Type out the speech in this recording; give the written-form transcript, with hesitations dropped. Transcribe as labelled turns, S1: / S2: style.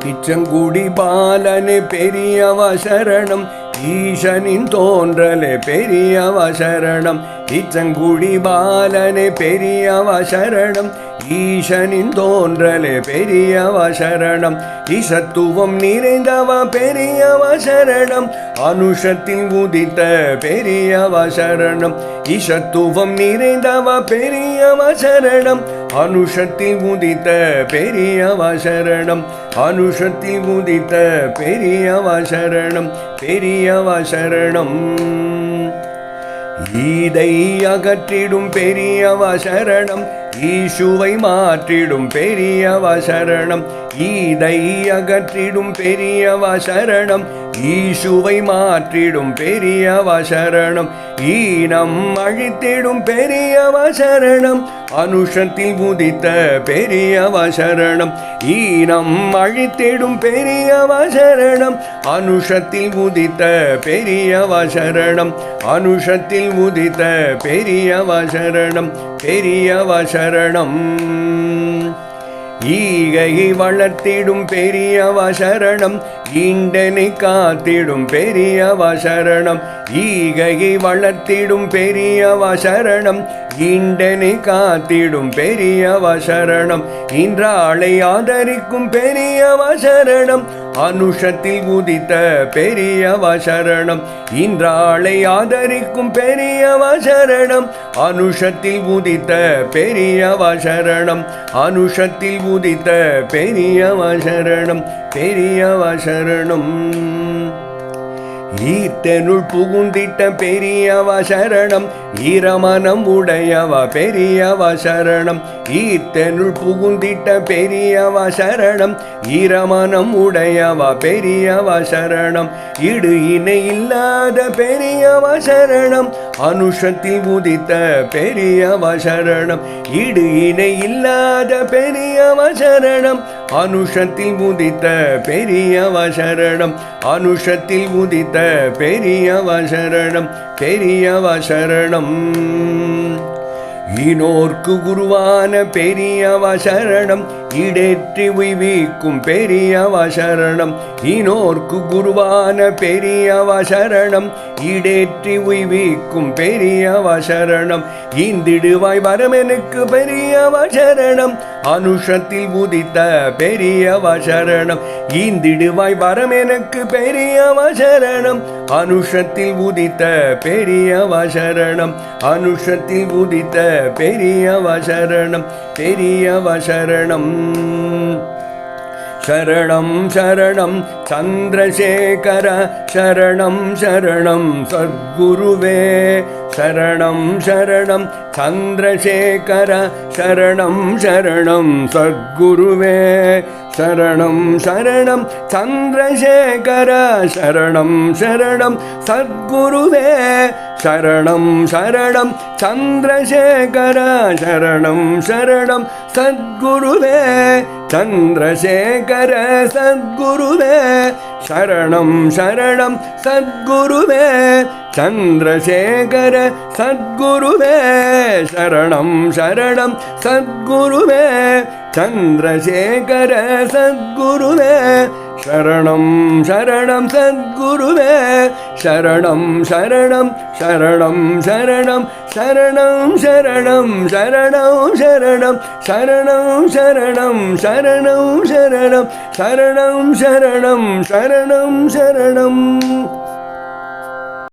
S1: இச்சங்குடி பாலனே பெரியவ சரணம் ஈசனின் தோன்றலே பெரியவ சரணம் இச்சங்குடி பாலனே பெரியவ சரணம் ஈசனின் தோன்றலே பெரியவ சரணம் ஈசத்துவம் நிறைந்தவ பெரியவ சரணம் அனுஷத்தில் உதித்த பெரியவ சரணம் ஈசத்துவம் நிறைந்தவ பெரியவ சரணம் அனுஷத்தில் உதித்த பெரியவ சரணம் அனுஷத்தில் உதித்த பெரியவ சரணம் பெரியவ சரணம் ஈதை அகற்றிடும் பெரியவ சரணம் ஈசுவை மாற்றிடும் பெரியவ சரணம் ஈதை அகற்றிடும் பெரியவ சரணம் ஈசுவை மாற்றிடும் பெரியவ சரணம் ஈனம் அழித்திடும் பெரியவ சரணம் அனுஷத்தில் உதித்த பெரியவ சரணம் ஈனம் அழித்திடும் பெரியவ சரணம் அனுஷத்தில் உதித்த பெரியவ சரணம் அனுஷத்தில் உதித்த பெரியவ சரணம் பெரியவ சரணம் ஈகையை வளர்த்திடும் பெரியவ சரணம் ஈண்டனை காத்திடும் பெரியவ சரணம் ஈகையை வளர்த்திடும் பெரியவ சரணம் ஈண்டனை காத்திடும் பெரியவ சரணம் இன்றாளை ஆதரிக்கும் பெரியவ சரணம் அனுஷத்தில் உதித்த பெரியவ சரணம் இன்றாளை ஆதரிக்கும் பெரியவ சரணம் அனுஷத்தில் உதித்த பெரியவ சரணம் அனுஷத்தில் உதித்த பெரியவ சரணம் பெரியவ சரணம் ஈர்த்தனுள் புகுந்திட்ட பெரியவ சரணம் ஈரமனம் உடையவ பெரியவ சரணம் ஈர்த்தனுள் புகுந்திட்ட பெரியவ சரணம் ஈரமனம் உடையவ பெரியவ சரணம் இடு இணை இல்லாத பெரியவ சரணம் அனுஷத்தில் உதித்த பெரியவ சரணம் இடு இணை இல்லாத பெரியவ சரணம் அனுஷத்தில் உதித்த பெரியவ சரணம் அனுஷத்தில் உதித்த பெரியவ சரணம் பெரியவ சரணம் ஈனோர்க்கு குருவான பெரியவ சரணம் இடேற்றி உய்விக்கும் பெரியவ சரணம் ஈனோர்க்கு குருவான பெரியவ சரணம் இடேற்றி உய்விக்கும் பெரியவ சரணம் ஈந்திடுவாய் வரமெனுக்கு பெரியவ சரணம் அனுஷத்தில் உதித்த பெரியவ சரணம் ஈந்திடுவாய் வரமெனுக்கு பெரியவ சரணம் அனுஷத்தில் உதித்த பெரியவ சரணம் அனுஷத்தில் உதித்த பெரியவ சரணம் பெரியவ சரணம் சரணம் சரணம் சந்திரசேகர சரணம் சரணம் சத்குருவே சரணம் சரணம் சந்திரசேகர சரணம் சரணம் சத்குருவே சரணம் சரணம் சந்திரசேகர சரணம் சரணம் சத்குருவே சரணம் சரணம் சந்திரசேகர சரணம் சரணம் சத்குருவே சந்திரசேகர சத்குருவே சரணம் சரணம் சத்குருவே சந்திரசேகர சத்குருவே சரணம் சரணம் சத்குருவே சந்திரசேகர சத்குருவே சரணம் சரணம் சத்குருவே சரணம் சரணம் சரணம் சரணம் சரணம் சரணம் சரணம் சரணம் சரணம் சரணம் சரணம் சரணம் சரணம் சரணம் சரணம் சரணம்